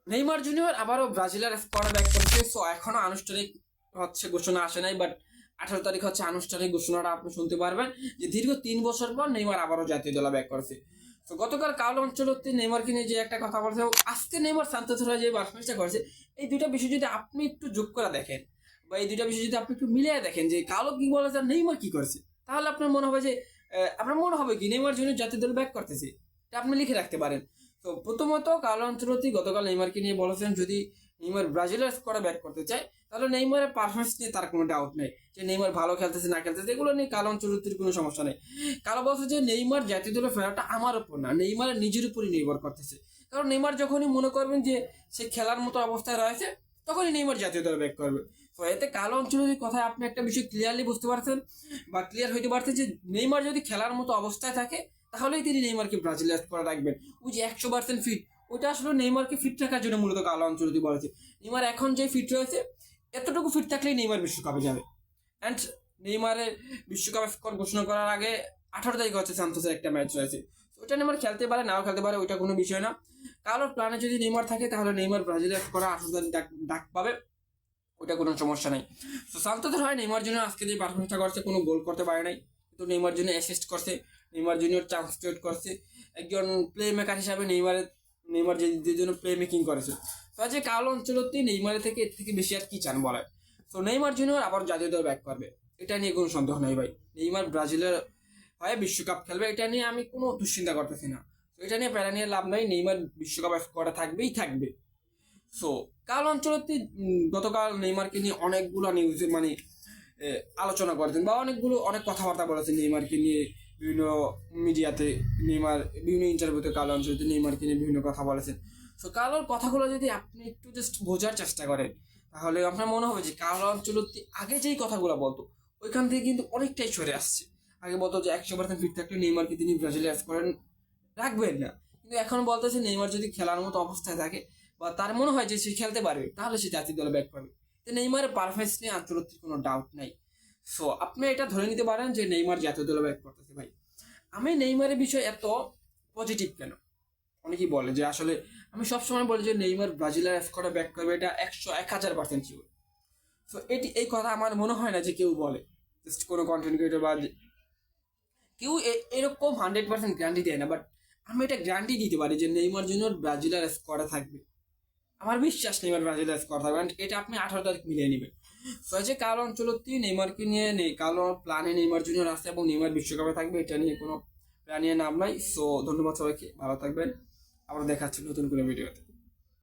Neymar junior আবারও ব্রাজিলের স্কোয়াডে ব্যাক করেছে। সো এখনো আনুষ্ঠানিক ঘোষণা আসে নাই, বাট 18 তারিখ আনুষ্ঠানিক ঘোষণাটা আপনি শুনতে পারবেন যে দীর্ঘ 3 বছর পর নেইমার আবারও জাতীয় দলে ব্যাক করেছে। তো গতকাল কার্লো আনচেলত্তি নেইমারকে নিয়ে যে একটা কথা বলেছে, আজকে নেইমার সান্তোসের যে পারফরমেন্সটা করেছে, এই দুইটা বিষয় যদি আপনি একটু যোগ করে দেখেন বা এই দুইটা বিষয় যদি আপনি একটু মিলিয়ে দেখেন যে কালো কি বলেছে আর নেইমার কি করেছে, তাহলে আপনার মনে হবে যে আপনার মনে হবে কি নেইমার জন্য জাতীয় দলে ব্যাক করতেছে। এটা আপনি লিখে রাখতে পারেন। তো প্রথমত কার্লো আনচেলত্তি গতকাল নেইমারকে নিয়ে বলেছেন যদি নেইমার ব্রাজিলের স্কোয়াডে ব্যাট করতে চায় তাহলে নেইমারের পারফরমেন্স নিয়ে তার কোনো ডাউট নেই যে নেইমার ভালো খেলতেছে না খেলতেছে এগুলো নিয়ে কার্লো আনচেলত্তির কোনো সমস্যা নেই। কার্লো বলছে যে নেইমার জাতীয় দলে ফেরাটা আমার উপর না, নেইমারের নিজের উপরই নির্ভর করতেছে। কারণ নেইমার যখনই মনে করবেন যে সে খেলার মতো অবস্থায় রয়েছে তখনই নেইমার জাতীয় দলে ব্যাক করবে। তো এতে কার্লো আনচেলত্তির কথায় আপনি একটা বিষয় ক্লিয়ারলি বুঝতে পারছেন বা ক্লিয়ার হইতে পারছেন যে নেইমার যদি খেলার মতো অবস্থায় থাকে তাহলেই তিনি নেইমারকে ব্রাজিলের স্কোয়াডে রাখবেন। ওই যে 100% ফিট, ওইটা আসলে নেইমারকে ফিট রাখার জন্য মূলত কার্লো আনচেলত্তি বলেছে। নেইমার এখন যে ফিট রয়েছে এতটুকু ফিট থাকলেই নেইমার বিশ্বকাপে যাবে। অ্যান্ড নেইমারের বিশ্বকাপে স্কোয়াড ঘোষণা করার আগে 18 তারিখ সান্তোসের একটা ম্যাচ রয়েছে। ওইটা নেইমার খেলতে পারে নাও খেলতে পারে, ওইটা কোনো বিষয় না। কারোর প্ল্যানে যদি নেইমার থাকে তাহলে নেইমার ব্রাজিলের স্কোয়াডে 18 তারিখ ডাক পাবে, ওইটা কোনো সমস্যা নেই। তো শান্তদের হয় নেইমার জন্য আজকে যে পারফরমেন্সটা করছে কোনো গোল করতে পারে নাই, কিন্তু নেইমার জন্য অ্যাসিস্ট করছে, নেইমার জুনিয়র চান্স ক্রিয়েট করছে। একজন প্লে মেকার হিসাবে নেইমার যে জন্য প্লে মেকিং করেছে। তো আজকে কার্লো আনচেলত্তি নেইমারের থেকে এর থেকে বেশি আর কি চান বলে। তো নেইমার জুনিয়র আবার জাতীয় দল ব্যাক করবে, এটা নিয়ে কোনো সন্দেহ নেই ভাই। নেইমার ব্রাজিলের হয়ে বিশ্বকাপ খেলবে, এটা নিয়ে আমি কোনো দুশ্চিন্তা করতেছি না। তো এটা নিয়ে প্যারা নিয়ে লাভ নাই, নেইমার বিশ্বকাপ স্কোয়াডে থাকবেই থাকবে। সো কার্লো আনচেলত্তি গতকাল নেইমারকে নিয়ে অনেকগুলো নিউজে মানে আলোচনা করেছেন বা অনেক কথাবার্তা বলেছেন নেইমারকে নিয়ে বিভিন্ন মিডিয়াতে। নেইমার বিভিন্ন ইন্টারভিউতে কার্লো আনচেলত্তি নেইমারকে নিয়ে বিভিন্ন কথা বলেছেন। সো কার্লোর কথাগুলো যদি আপনি একটু জাস্ট বোঝার চেষ্টা করেন তাহলে আপনার মনে হবে যে কার্লো আনচেলত্তি আগে যেই কথাগুলো বলতো ওইখান থেকে কিন্তু অনেকটাই সরে আসছে। আগে বলতো যে 100% ফিট থাকলে নেইমারকে তিনি ব্রাজিলে করেন রাখবেন না, কিন্তু এখন বলতেছে নেইমার যদি খেলার মতো অবস্থায় থাকে বা তার মনে হয় যে সে খেলতে পারবে তাহলে সে জাতীয় দলে ব্যাক পাবে। তো নেইমারের পারফরমেন্স নিয়ে আন্তর্জাতিক কোনো ডাউট নাই। সো আপনি এটা ধরে নিতে পারেন যে নেইমার জাতীয় দলে ব্যাক করতেছে ভাই। আমি নেইমারের বিষয় এত পজিটিভ কেন, অনেকেই বলে যে আসলে আমি সবসময় বলি যে নেইমার ব্রাজিলের স্কোয়াডে ব্যাক করবে, এটা 1000% শিওর। সো এই কথা আমার মনে হয় না যে কেউ বলে, জাস্ট কোনো কন্টেন্ট ক্রিয়েটর বা কেউ এরকম 100% গ্যারান্টি দেয় না। বাট আমি এটা গ্যারান্টি দিতে পারি যে নেইমার জুনিয়র ব্রাজিলের স্কোয়াডে থাকবে। আমার বিশ্বাস নেইমার ব্রাজিলের স্কোয়াড থাকবে, এটা আপনি 18 তারিখ মিলিয়ে নেবেন। সো যে কার্লো আনচেলত্তি নেইমারকে নিয়ে নেই, কার্লো প্ল্যানে নেইমার জুনিয়র আসছে এবং নেইমার বিশ্বকাপে থাকবে, এটা নিয়ে কোনো প্ল্যান নিয়ে নাম নাই। সো ধন্যবাদ সবাইকে, ভালো থাকবেন, আবার দেখা হচ্ছে নতুন কোনো ভিডিওতে।